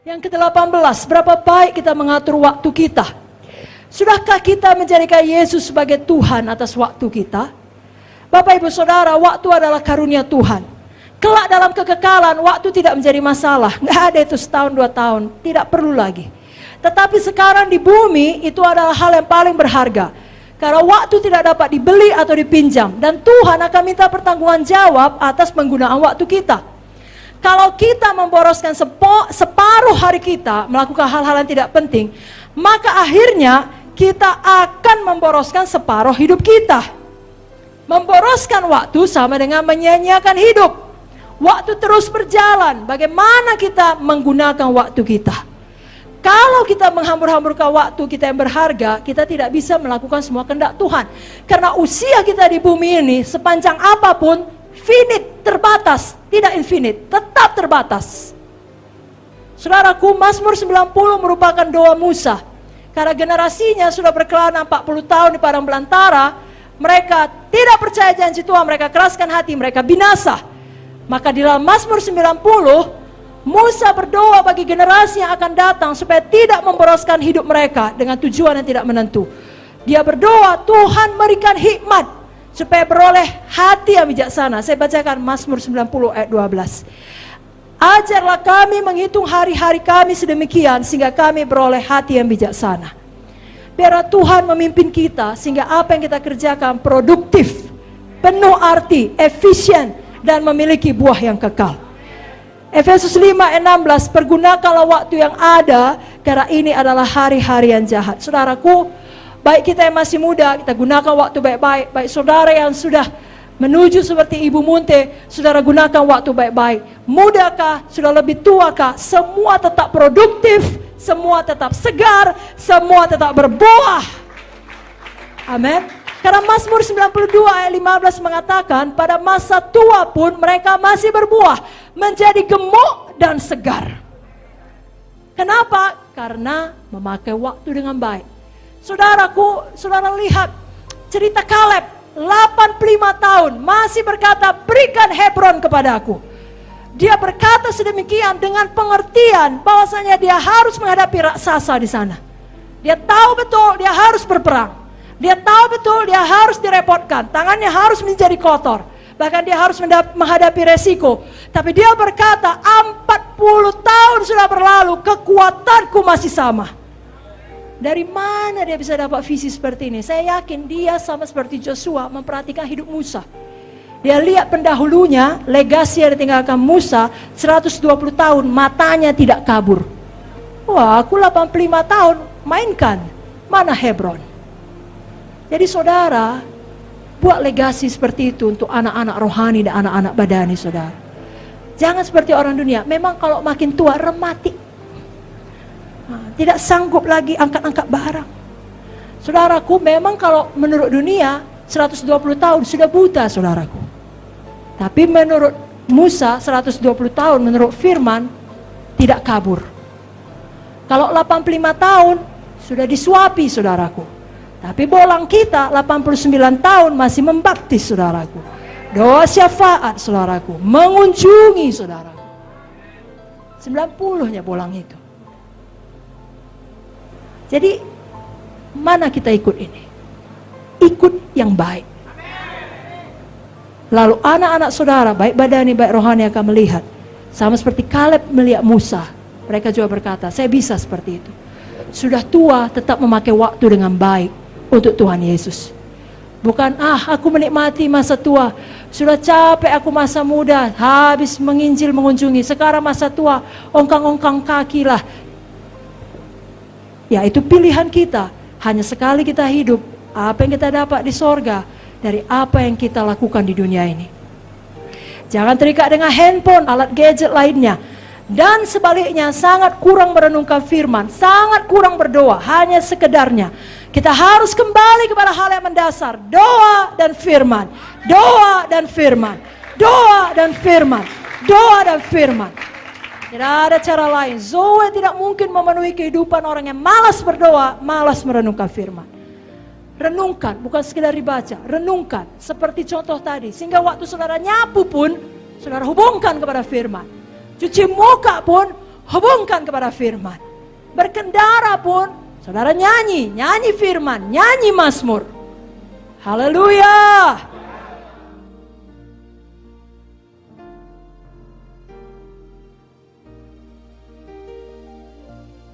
Yang ke-18, berapa baik kita mengatur waktu kita. Sudahkah kita menjadikan Yesus sebagai Tuhan atas waktu kita? Bapak Ibu Saudara, waktu adalah karunia Tuhan. Kelak dalam kekekalan, waktu tidak menjadi masalah. Nggak ada itu setahun, 2 tahun, tidak perlu lagi. Tetapi sekarang di bumi, itu adalah hal yang paling berharga. Karena waktu tidak dapat dibeli atau dipinjam. Dan Tuhan akan minta pertanggungan jawab atas penggunaan waktu kita. Kalau kita memboroskan separuh hari kita melakukan hal-hal yang tidak penting, maka akhirnya kita akan memboroskan separuh hidup kita. Memboroskan waktu sama dengan menyia-nyiakan hidup. Waktu terus berjalan, bagaimana kita menggunakan waktu kita? Kalau kita menghambur-hamburkan waktu kita yang berharga, kita tidak bisa melakukan semua kehendak Tuhan. Karena usia kita di bumi ini, sepanjang apapun, finite, terbatas, tidak infinite, tetap terbatas. Saudaraku, Mazmur 90 merupakan doa Musa. Karena generasinya sudah berkelana 40 tahun di padang belantara, mereka tidak percaya janji Tuhan, mereka keraskan hati, mereka binasa. Maka di dalam Mazmur 90, Musa berdoa bagi generasi yang akan datang supaya tidak memboroskan hidup mereka dengan tujuan yang tidak menentu. Dia berdoa, Tuhan berikan hikmat supaya beroleh hati yang bijaksana. Saya bacakan Mazmur 90 ayat 12. Ajarlah kami menghitung hari-hari kami sedemikian sehingga kami beroleh hati yang bijaksana. Biarlah Tuhan memimpin kita sehingga apa yang kita kerjakan produktif, penuh arti, efisien, dan memiliki buah yang kekal. Efesus 5 ayat 16, pergunakanlah waktu yang ada karena ini adalah hari-hari yang jahat. Saudaraku, baik kita yang masih muda, kita gunakan waktu baik-baik. Baik saudara yang sudah menuju seperti Ibu Munte, saudara gunakan waktu baik-baik. Mudakah, sudah lebih tuakah, semua tetap produktif, semua tetap segar, semua tetap berbuah. Amin. Karena Mazmur 92 ayat 15 mengatakan, pada masa tua pun mereka masih berbuah, menjadi gemuk dan segar. Kenapa? Karena memakai waktu dengan baik. Saudaraku, saudara lihat cerita Kaleb, 85 tahun, masih berkata, berikan Hebron kepadaku. Dia berkata sedemikian dengan pengertian bahwasanya dia harus menghadapi raksasa di sana. Dia tahu betul dia harus berperang. Dia tahu betul dia harus direpotkan, tangannya harus menjadi kotor. Bahkan dia harus menghadapi resiko. Tapi dia berkata, 40 tahun sudah berlalu, kekuatanku masih sama. Dari mana dia bisa dapat visi seperti ini? Saya yakin dia sama seperti Joshua memperhatikan hidup Musa. Dia lihat pendahulunya, legasi yang ditinggalkan Musa 120 tahun, matanya tidak kabur. Wah, aku 85 tahun, mainkan. Mana Hebron? Jadi saudara, buat legasi seperti itu untuk anak-anak rohani dan anak-anak badani saudara. Jangan seperti orang dunia, memang kalau makin tua rematik. Tidak sanggup lagi angkat-angkat barang. Saudaraku, memang kalau menurut dunia 120 tahun sudah buta saudaraku. Tapi menurut Musa 120 tahun menurut firman tidak kabur. Kalau 85 tahun sudah disuapi saudaraku. Tapi bolang kita 89 tahun masih membaptis saudaraku. Doa syafaat saudaraku, mengunjungi saudaraku. 90-nya bolang itu. Jadi mana kita ikut ini? Ikut yang baik. Lalu anak-anak saudara, baik badani, baik rohani akan melihat. Sama seperti Kaleb melihat Musa. Mereka juga berkata, saya bisa seperti itu. Sudah tua tetap memakai waktu dengan baik untuk Tuhan Yesus. Bukan, aku menikmati masa tua. Sudah capek aku masa muda, habis menginjil mengunjungi. Sekarang masa tua, ongkang-ongkang kaki lah. Ya itu pilihan kita. Hanya sekali kita hidup. Apa yang kita dapat di sorga dari apa yang kita lakukan di dunia ini. Jangan terikat dengan handphone, alat gadget lainnya. Dan sebaliknya sangat kurang merenungkan firman, sangat kurang berdoa, hanya sekedarnya. Kita harus kembali kepada hal yang mendasar, doa dan firman, doa dan firman, doa dan firman, doa dan firman. Tidak ada cara lain. Zoe tidak mungkin memenuhi kehidupan orang yang malas berdoa, malas merenungkan firman. Renungkan, bukan sekedar dibaca, renungkan. Seperti contoh tadi, sehingga waktu saudara nyapu pun, saudara hubungkan kepada firman. Cuci muka pun, hubungkan kepada firman. Berkendara pun, saudara nyanyi firman, nyanyi mazmur. Haleluya.